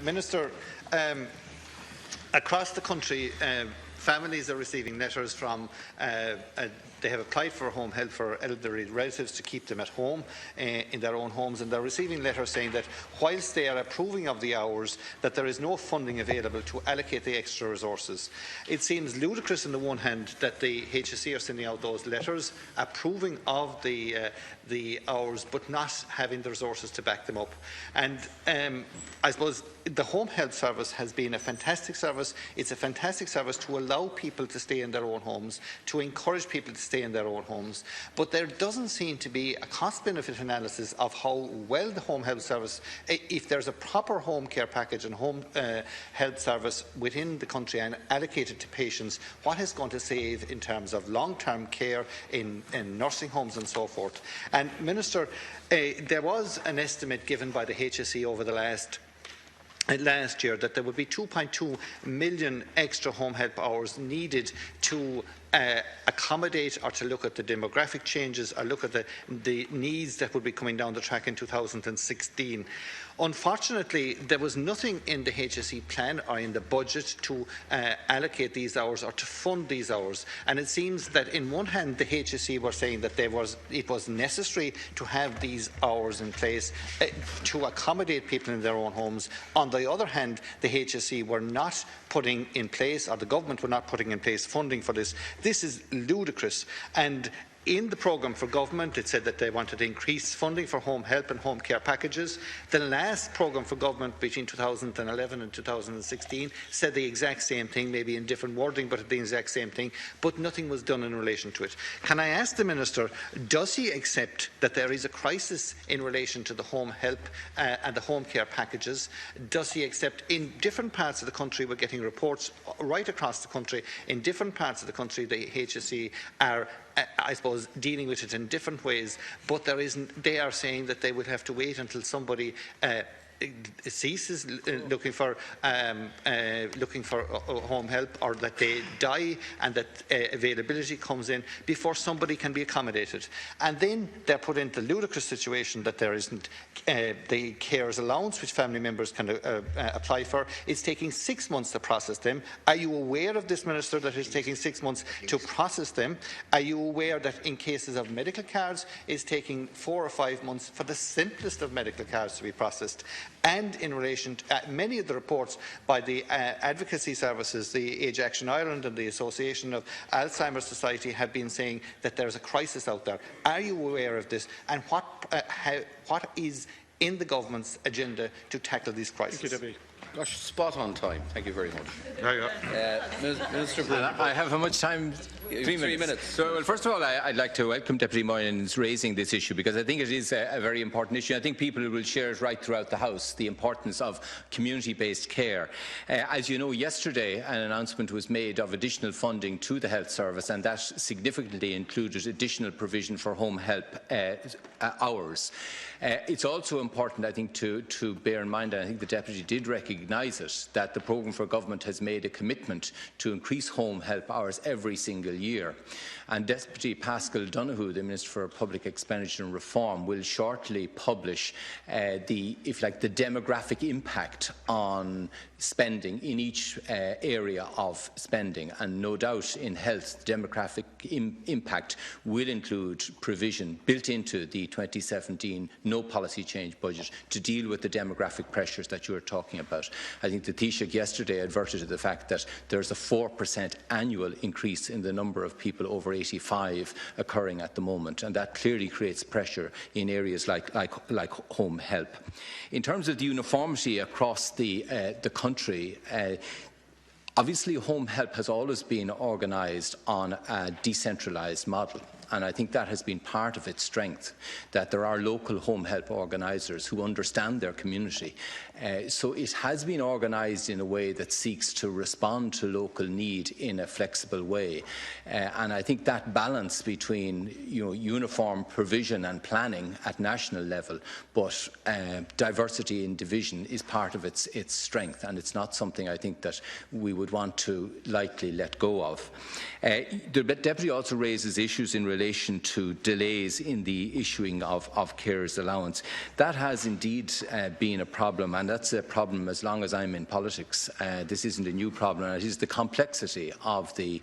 Minister, across the country, families are receiving letters from they have applied for home help for elderly relatives to keep them at home in their own homes, and they're receiving letters saying that whilst they are approving of the hours, that there is no funding available to allocate the extra resources. It seems ludicrous on the one hand that the HSE are sending out those letters approving of the hours but not having the resources to back them up. And I suppose the home help service has been a fantastic service. It's a fantastic service to allow people to stay in their own homes, to encourage people to stay in their own homes, but there doesn't seem to be a cost-benefit analysis of how well the home health service, if there's a proper home care package and home health service within the country and allocated to patients, what it's going to save in terms of long-term care in nursing homes and so forth. And Minister, there was an estimate given by the HSE over the last year that there would be 2.2 million extra home help hours needed to accommodate or to look at the demographic changes or look at the needs that would be coming down the track in 2016. Unfortunately, there was nothing in the HSE plan or in the budget to allocate these hours or to fund these hours. And it seems that in one hand the HSE were saying that it was necessary to have these hours in place to accommodate people in their own homes. On the other hand, the HSE were not putting in place, or the government were not putting in place funding for this. This is ludicrous. And in the programme for government, it said that they wanted to increase funding for home help and home care packages. The last programme for government between 2011 and 2016 said the exact same thing, maybe in different wording, but the exact same thing, but nothing was done in relation to it. Can I ask the Minister, does he accept that there is a crisis in relation to the home help and the home care packages? Does he accept in different parts of the country, we're getting reports right across the country, in different parts of the country the HSE are I suppose dealing with it in different ways, but they are saying that they would have to wait until somebody ceases looking for home help, or that they die and that availability comes in before somebody can be accommodated. And then they're put into the ludicrous situation that there isn't the carers allowance which family members can apply for. It's taking 6 months to process them. Are you aware of this, Minister, that it's taking 6 months to process them? Are you aware that in cases of medical cards it's taking 4 or 5 months for the simplest of medical cards to be processed? And in relation to many of the reports by the advocacy services, the Age Action Ireland and the Association of Alzheimer's Society have been saying that there is a crisis out there. Are you aware of this? And what is in the government's agenda to tackle these crises? Thank you, Deputy. Gosh, spot on time. Thank you very much. Minister, I have how much time? 3 minutes. So, well, first of all, I'd like to welcome Deputy Moynihan's raising this issue, because I think it is a very important issue. I think people will share it right throughout the House, the importance of community-based care. As you know, yesterday an announcement was made of additional funding to the health service, and that significantly included additional provision for home help hours. It's also important, I think, to bear in mind, and I think the Deputy did recognise it, that the programme for government has made a commitment to increase home help hours every single year. And Deputy Paschal Donoghue, the Minister for Public Expenditure and Reform, will shortly publish the demographic impact on spending in each area of spending, and no doubt in health the demographic impact will include provision built into the 2017 no policy change budget to deal with the demographic pressures that you are talking about. I think the Taoiseach yesterday adverted to the fact that there's a 4% annual increase in the number of people over 85 occurring at the moment, and that clearly creates pressure in areas like home help. In terms of the uniformity across the country, obviously home help has always been organised on a decentralised model. And I think that has been part of its strength, that there are local home help organisers who understand their community. So it has been organised in a way that seeks to respond to local need in a flexible way. And I think that balance between uniform provision and planning at national level, but diversity in division is part of its strength, and it's not something I think that we would want to lightly let go of. The Deputy also raises issues in relation to delays in the issuing of carers allowance. That has indeed been a problem, and that's a problem as long as I'm in politics. This isn't a new problem, and it is the complexity of the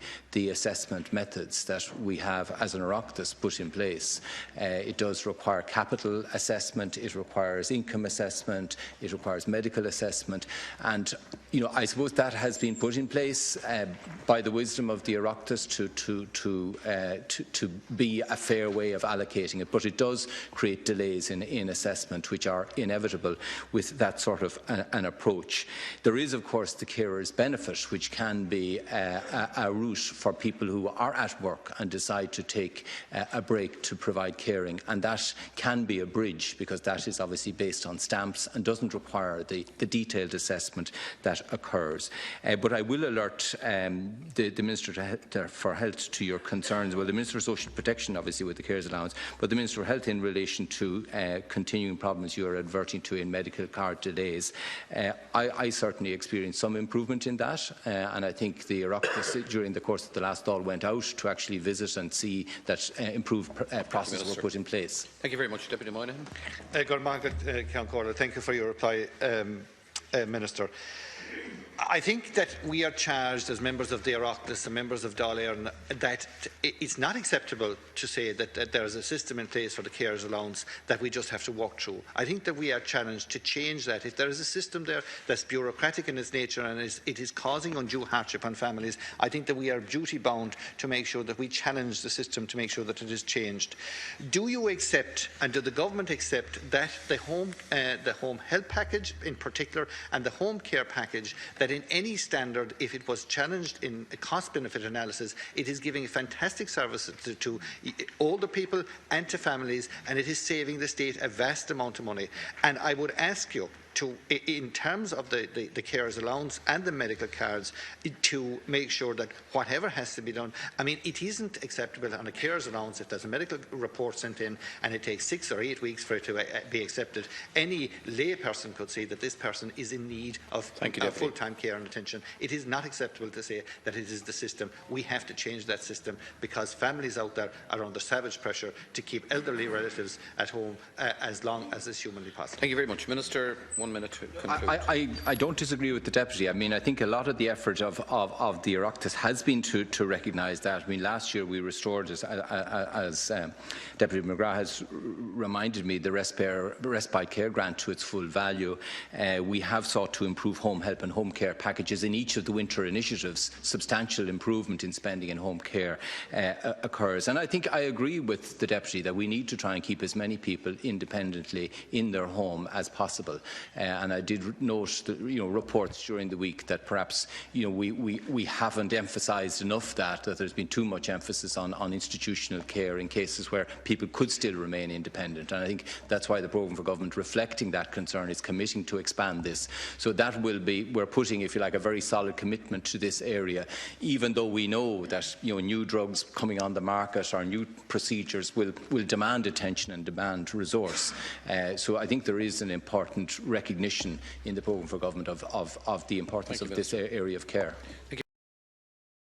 assessment methods that we have as an Oireachtas put in place. It does require capital assessment, it requires income assessment, it requires medical assessment, and I suppose that has been put in place by the wisdom of the Oireachtas to be a fair way of allocating it, but it does create delays in assessment which are inevitable with that sort of an approach. There is, of course, the carer's benefit, which can be a route for people who are at work and decide to take a break to provide caring, and that can be a bridge because that is obviously based on stamps and doesn't require the detailed assessment that occurs. But I will alert the Minister for Health to your concerns. Well, the Minister for Social Protection, obviously, with the carers allowance, but the Minister for Health in relation to continuing problems you are adverting to in medical card delays. I certainly experienced some improvement in that, and I think the Oireachtas during the course of the last Dáil went out to actually visit and see that improved processes were put in place. Thank you very much, Deputy Moynihan. Thank you for your reply, Minister. I think that we are charged as members of the Oireachtas and members of Dáil Éireann that it's not acceptable to say that there is a system in place for the carers allowance that we just have to walk through. I think that we are challenged to change that. If there is a system there that's bureaucratic in its nature and it is causing undue hardship on families, I think that we are duty bound to make sure that we challenge the system to make sure that it is changed. Do you accept, and do the government accept, that the home health package in particular and the home care package, that in any standard, if it was challenged in a cost-benefit analysis, it is giving a fantastic service to older people and to families, and it is saving the state a vast amount of money. And I would ask you, in terms of the carers allowance and the medical cards, to make sure that whatever has to be done, I mean, it isn't acceptable on a carers allowance if there's a medical report sent in and it takes 6 or 8 weeks for it to be accepted. Any lay person could see that this person is in need of full-time care and attention. It is not acceptable to say that it is the system. We have to change that system because families out there are under savage pressure to keep elderly relatives at home as long as is humanly possible. Thank you very much. Minister, 1 minute to conclude. I don't disagree with the Deputy. I mean, I think a lot of the effort of the Oireachtas has been to recognise that. I mean, last year we restored, as Deputy McGrath has reminded me, the respite care grant to its full value. We have sought to improve home help and home care packages in each of the winter initiatives. Substantial improvement in spending in home care occurs. And I think I agree with the Deputy that we need to try and keep as many people independently in their home as possible. And I did note that, reports during the week that perhaps we haven't emphasised enough that there's been too much emphasis on institutional care in cases where people could still remain independent. And I think that's why the programme for government, reflecting that concern, is committing to expand this. So that will be, we're putting, if you like, a very solid commitment to this area, even though we know that new drugs coming on the market or new procedures will demand attention and demand resource. So I think there is an important recognition in the programme for government of the importance of this area of care.